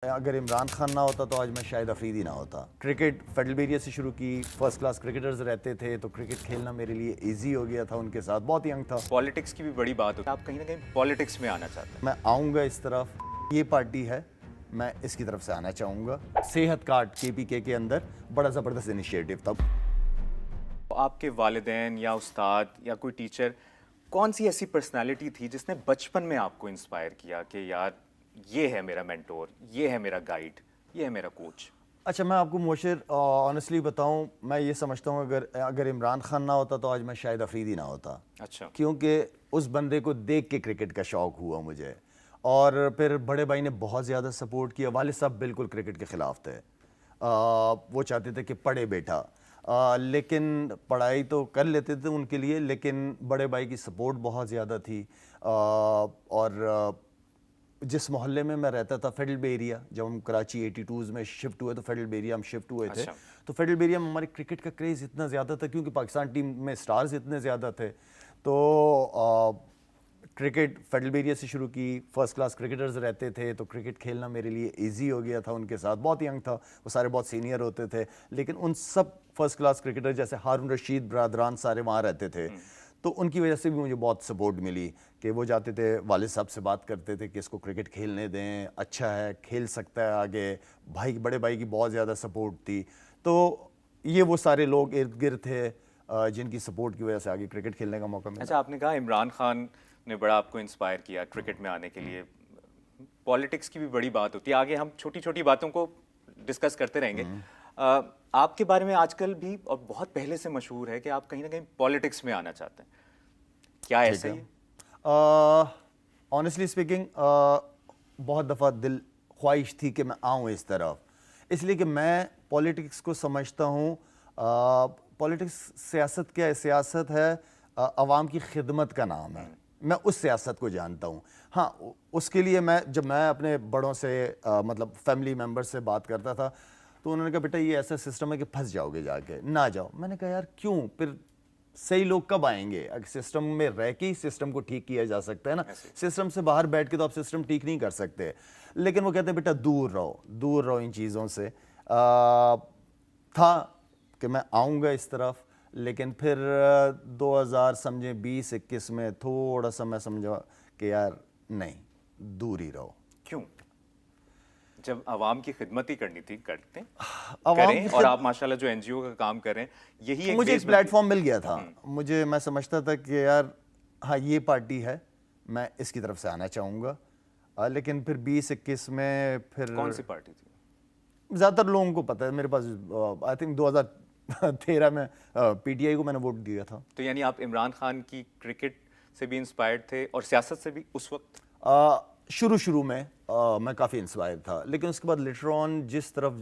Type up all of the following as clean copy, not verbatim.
اگر عمران خان نہ ہوتا تو آج میں شاید افریدی نہ ہوتا. کرکٹ فیڈرل بیریا سے شروع کی, فرسٹ کلاس کرکٹرز رہتے تھے تو کرکٹ کھیلنا میرے لیے ایزی ہو گیا تھا ان کے ساتھ. بہت ینگ تھا. پالیٹکس کی بھی بڑی بات ہوتی ہے, آپ کہیں نہ کہیں پالیٹکس میں آنا چاہتے ہیں. میں آؤں گا اس طرف, یہ پارٹی ہے, میں اس کی طرف سے آنا چاہوں گا. صحت کارڈ KPK کے اندر بڑا زبردست انیشیٹو تھا. آپ کے والدین یا استاد یا کوئی ٹیچر کون سی ایسی پرسنالٹی تھی جس نے بچپن میں آپ کو انسپائر کیا کہ یار یہ ہے میرا مینٹور, یہ ہے میرا گائیڈ, یہ ہے میرا کوچ؟ اچھا, میں آپ کو مؤشر آنیسٹلی بتاؤں, میں یہ سمجھتا ہوں اگر عمران خان نہ ہوتا تو آج میں شاید افریدی نہ ہوتا. اچھا, کیونکہ اس بندے کو دیکھ کے کرکٹ کا شوق ہوا مجھے, اور پھر بڑے بھائی نے بہت زیادہ سپورٹ کیا. والد صاحب بالکل کرکٹ کے خلاف تھے, وہ چاہتے تھے کہ پڑھے بیٹا, لیکن پڑھائی تو کر لیتے تھے ان کے لیے, لیکن بڑے بھائی کی سپورٹ بہت زیادہ تھی. اور جس محلے میں میں رہتا تھا فیڈرل بیریا, جب ہم کراچی 82 میں شفٹ ہوئے تو فیڈرل بیریا ہم شفٹ ہوئے تھے. تو فیڈرل بیریا میں ہمارے کرکٹ کا کریز اتنا زیادہ تھا کیونکہ پاکستان ٹیم میں سٹارز اتنے زیادہ تھے. تو کرکٹ فیڈرل بیریا سے شروع کی, فرسٹ کلاس کرکٹرز رہتے تھے تو کرکٹ کھیلنا میرے لیے ایزی ہو گیا تھا ان کے ساتھ. بہت ینگ تھا, وہ سارے بہت سینئر ہوتے تھے, لیکن ان سب فرسٹ کلاس کرکٹر جیسے ہارون رشید برادران سارے وہاں رہتے تھے. تو ان کی وجہ سے بھی مجھے بہت سپورٹ ملی کہ وہ جاتے تھے, والد صاحب سے بات کرتے تھے کہ اس کو کرکٹ کھیلنے دیں, اچھا ہے, کھیل سکتا ہے آگے. بھائی, بڑے بھائی کی بہت زیادہ سپورٹ تھی. تو یہ وہ سارے لوگ ارد گرد تھے جن کی سپورٹ کی وجہ سے آگے کرکٹ کھیلنے کا موقع ملا. اچھا, آپ نے کہا عمران خان نے بڑا آپ کو انسپائر کیا کرکٹ میں آنے کے لیے. پالیٹکس کی بھی بڑی بات ہوتی ہے, آگے ہم چھوٹی چھوٹی باتوں کو ڈسکس کرتے رہیں گے. آپ کے بارے میں آج کل بھی اور بہت پہلے سے مشہور ہے کہ آپ کہیں نہ کہیں پالیٹکس میں آنا چاہتے ہیں, کیا ایسا ہی؟ آنیسٹلی اسپیکنگ, بہت دفعہ دل خواہش تھی کہ میں آؤں اس طرف, اس لیے کہ میں پالیٹکس کو سمجھتا ہوں. پالیٹکس سیاست کیا ہے؟ سیاست ہے عوام کی خدمت کا نام ہے. میں اس سیاست کو جانتا ہوں. ہاں, اس کے لیے جب میں اپنے بڑوں سے مطلب فیملی ممبر سے بات کرتا تھا تو انہوں نے کہا بیٹا یہ ایسا سسٹم ہے کہ پھنس جاؤ گے, جا کے نہ جاؤ. میں نے کہا یار کیوں, پھر صحیح لوگ کب آئیں گے؟ اگر سسٹم میں رہ کے ہی سسٹم کو ٹھیک کیا جا سکتا ہے نا, سسٹم سے باہر بیٹھ کے تو آپ سسٹم ٹھیک نہیں کر سکتے. لیکن وہ کہتے ہیں بیٹا دور رہو ان چیزوں سے. تھا کہ میں آؤں گا اس طرف, لیکن پھر 2020-21 میں تھوڑا سا میں سمجھا کہ یار نہیں, دور ہی رہو. کیوں؟ جب عوام کی خدمت ہی کرنی تھی کریں, اور آپ ماشاءاللہ جو NGO کا کام کر رہے ہیں, یہی مجھے ایک پلیٹ فارم مل گیا تھا. میں سمجھتا تھا کہ یار ہاں یہ پارٹی ہے, میں اس کی طرف سے آنا چاہوں گا. لیکن پھر 20-21 میں پھر کون سی پارٹی تھی؟ زیادہ تر لوگوں کو پتہ ہے, میرے پاس آئی تھنک 2013 میں PTI کو میں نے ووٹ دیا تھا. تو یعنی آپ عمران خان کی کرکٹ سے بھی انسپائرڈ تھے اور سیاست سے بھی اس وقت؟ شروع میں میں کافی انسپائر تھا, لیکن اس کے بعد لیٹر آن جس طرف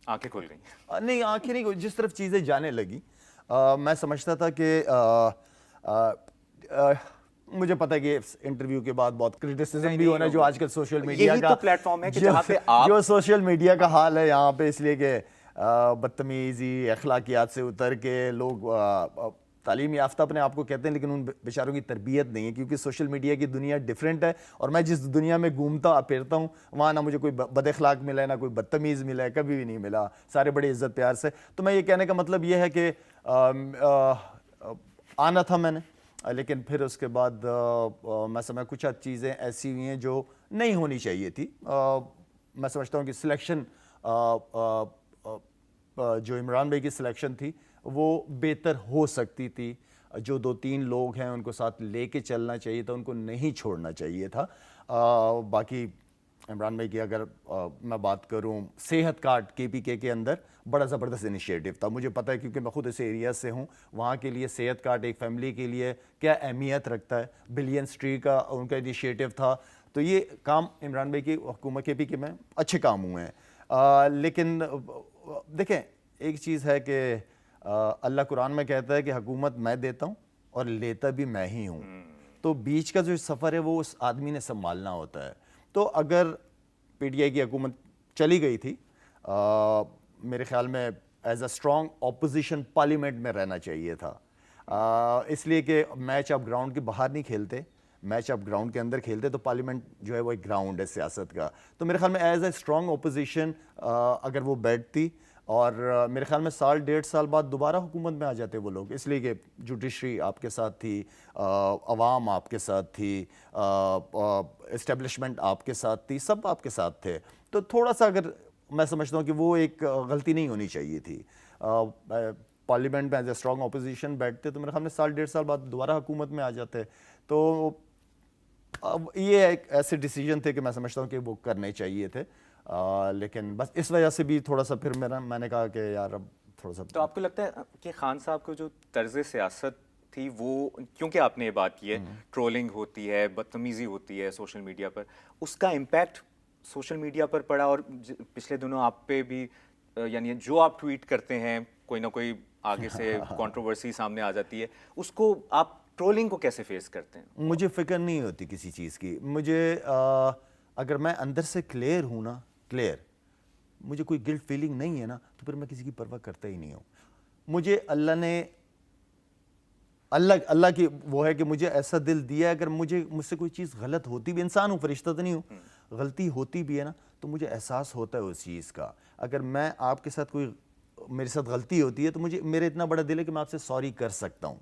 آنکھیں کھل گئیں. نہیں, آنکھیں نہیں, جس طرف چیزیں جانے لگی, میں سمجھتا تھا کہ مجھے پتہ ہے کہ انٹرویو کے بعد بہت کرٹیسزم بھی ہونا, جو آج کل سوشل میڈیا کا پلیٹ فارم ہے کہ جہاں پہ جو سوشل میڈیا کا حال ہے یہاں پہ, اس لیے کہ بدتمیزی اخلاقیات سے اتر کے لوگ تعلیم یافتہ اپنے آپ کو کہتے ہیں, لیکن ان بیچاروں کی تربیت نہیں ہے, کیونکہ سوشل میڈیا کی دنیا ڈیفرنٹ ہے. اور میں جس دنیا میں گھومتا پھرتا ہوں وہاں نہ مجھے کوئی بد اخلاق ملا ہے, نہ کوئی بدتمیز ملا ہے, کبھی بھی نہیں ملا. سارے بڑے عزت پیار سے. تو میں یہ کہنے کا مطلب یہ ہے کہ آنا تھا میں نے, لیکن پھر اس کے بعد میں سمجھا کچھ چیزیں ایسی ہوئی ہیں جو نہیں ہونی چاہیے تھی. میں سمجھتا ہوں کہ سلیکشن جو عمران بھائی کی سلیکشن تھی وہ بہتر ہو سکتی تھی. جو 2-3 لوگ ہیں ان کو ساتھ لے کے چلنا چاہیے تھا, ان کو نہیں چھوڑنا چاہیے تھا. باقی عمران بھائی کی اگر میں بات کروں, صحت کارڈ KPK کے اندر بڑا زبردست انیشیٹو تھا. مجھے پتہ ہے کیونکہ میں خود اس ایریا سے ہوں, وہاں کے لیے صحت کارڈ ایک فیملی کے لیے کیا اہمیت رکھتا ہے. بلین سٹری کا ان کا انیشیٹو تھا. تو یہ کام عمران بھائی کی حکومت KPK میں اچھے کام ہوئے ہیں. لیکن دیکھیں, ایک چیز ہے کہ اللہ قرآن میں کہتا ہے کہ حکومت میں دیتا ہوں اور لیتا بھی میں ہی ہوں. تو بیچ کا جو سفر ہے وہ اس آدمی نے سنبھالنا ہوتا ہے. تو اگر PTI کی حکومت چلی گئی تھی, میرے خیال میں as a strong opposition parliament میں رہنا چاہیے تھا, اس لیے کہ میچ آپ گراؤنڈ کے باہر نہیں کھیلتے, میچ آپ گراؤنڈ کے اندر کھیلتے تو پارلیمنٹ جو ہے وہ ایک گراؤنڈ ہے سیاست کا. تو میرے خیال میں ایز اے اسٹرانگ اپوزیشن اگر وہ بیٹھتی اور میرے خیال میں سال 1.5 سال بعد دوبارہ حکومت میں آ جاتے وہ لوگ, اس لیے کہ جوڈیشری آپ کے ساتھ تھی, عوام آپ کے ساتھ تھی, اسٹیبلشمنٹ آپ کے ساتھ تھی, سب آپ کے ساتھ تھے. تو تھوڑا سا اگر میں سمجھتا ہوں کہ وہ ایک غلطی نہیں ہونی چاہیے تھی. پارلیمنٹ میں ایز اے اسٹرانگ اپوزیشن بیٹھتے تو میرے خیال میں سال 1.5 سال بعد دوبارہ حکومت میں آ جاتے. تو اب یہ ایک ایسے ڈیسیجن تھے کہ میں سمجھتا ہوں کہ وہ کرنے چاہیے تھے, لیکن بس اس وجہ سے بھی تھوڑا سا پھر میں نے کہا کہ یار اب تھوڑا سا. تو آپ کو لگتا ہے کہ خان صاحب کو جو طرز سیاست تھی وہ, کیونکہ آپ نے یہ بات کی ہے, ٹرولنگ ہوتی ہے, بدتمیزی ہوتی ہے سوشل میڈیا پر, اس کا امپیکٹ سوشل میڈیا پر پڑا, اور پچھلے دنوں آپ پہ بھی یعنی جو آپ ٹویٹ کرتے ہیں کوئی نہ کوئی آگے سے کنٹروورسی سامنے آ جاتی ہے, اس کو آپ ٹرولنگ کو کیسے فیس کرتے ہیں؟ مجھے فکر نہیں ہوتی کسی چیز کی. مجھے اگر میں اندر سے کلیئر ہوں نا, کلیئر, مجھے کوئی گلٹ فیلنگ نہیں ہے نا, تو پھر میں کسی کی پرواہ کرتا ہی نہیں ہوں. مجھے اللہ نے اللہ کی وہ ہے کہ مجھے ایسا دل دیا ہے, اگر مجھ سے کوئی چیز غلط ہوتی بھی, انسان ہوں, فرشتہ تو نہیں ہوں, غلطی ہوتی بھی ہے نا تو مجھے احساس ہوتا ہے اس چیز کا. اگر میں آپ کے ساتھ کوئی میرے ساتھ غلطی ہوتی ہے تو میرے اتنا بڑا دل ہے کہ میں آپ سے سوری کر سکتا ہوں.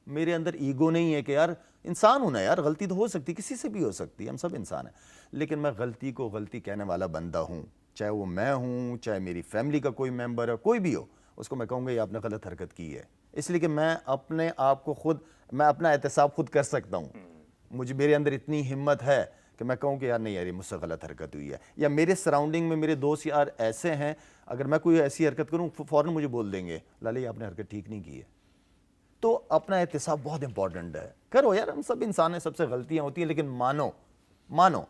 میرے اندر ایگو نہیں ہے کہ یار انسان ہوں نا یار, غلطی تو ہو سکتی, کسی سے بھی ہو سکتی, ہم سب انسان ہیں, لیکن میں غلطی کو غلطی کہنے والا بندہ ہوں. چاہے وہ میں ہوں, چاہے میری فیملی کا کوئی ممبر ہے, کوئی بھی ہو, اس کو میں کہوں گا یہ آپ نے غلط حرکت کی ہے, اس لیے کہ میں اپنے آپ کو میں اپنا احتساب خود کر سکتا ہوں. میرے اندر اتنی ہمت ہے کہ میں کہوں کہ یار نہیں یار یہ مجھ سے غلط حرکت ہوئی ہے. یا میرے سراؤنڈنگ میں میرے دوست یار ایسے ہیں, اگر میں کوئی ایسی حرکت کروں فوراً مجھے بول دیں گے لالے یہ آپ نے حرکت ٹھیک نہیں کی ہے. تو اپنا احتساب بہت امپورٹنٹ ہے. کرو یار, ہم سب انسان ہیں, سب سے غلطیاں ہوتی ہیں, لیکن مانو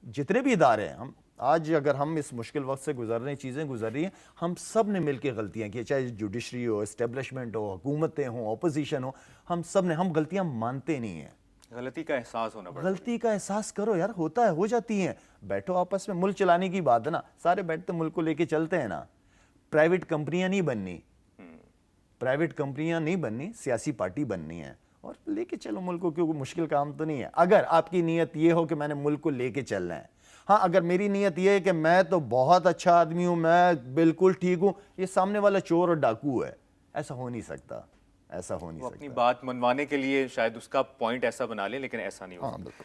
جتنے بھی ادارے ہیں, آج اگر ہم اس مشکل وقت سے چیزیں گزر رہی ہیں, ہم سب نے مل کے غلطیاں کی, چاہے جوڈیشری ہو, اسٹیبلشمنٹ ہو, حکومتیں ہوں, اپوزیشن ہو, ہم غلطیاں مانتے نہیں ہیں. غلطی کا احساس ہونا پڑتا ہے. غلطی کا احساس کرو یار, ہوتا ہے, ہو جاتی ہیں, بیٹھو آپس میں, ملک چلانے کی بات ہے نا, سارے بیٹھتے ملک کو لے کے چلتے ہیں نا. پرائیویٹ کمپنیاں نہیں بننی, سیاسی پارٹی بننی ہے, اور لے کے چلو ملک کو, کیونکہ مشکل کام تو نہیں ہے. اگر آپ کی نیت یہ ہو کہ میں نے ملک کو لے کے چلنا ہے, ہاں اگر میری نیت یہ ہے کہ میں تو بہت اچھا آدمی ہوں, میں بالکل ٹھیک ہوں, یہ سامنے والا چور اور ڈاکو ہے, ایسا ہو نہیں سکتا. اپنی بات منوانے کے لیے شاید اس کا پوائنٹ ایسا بنا لے, لیکن ایسا نہیں ہو سکتا.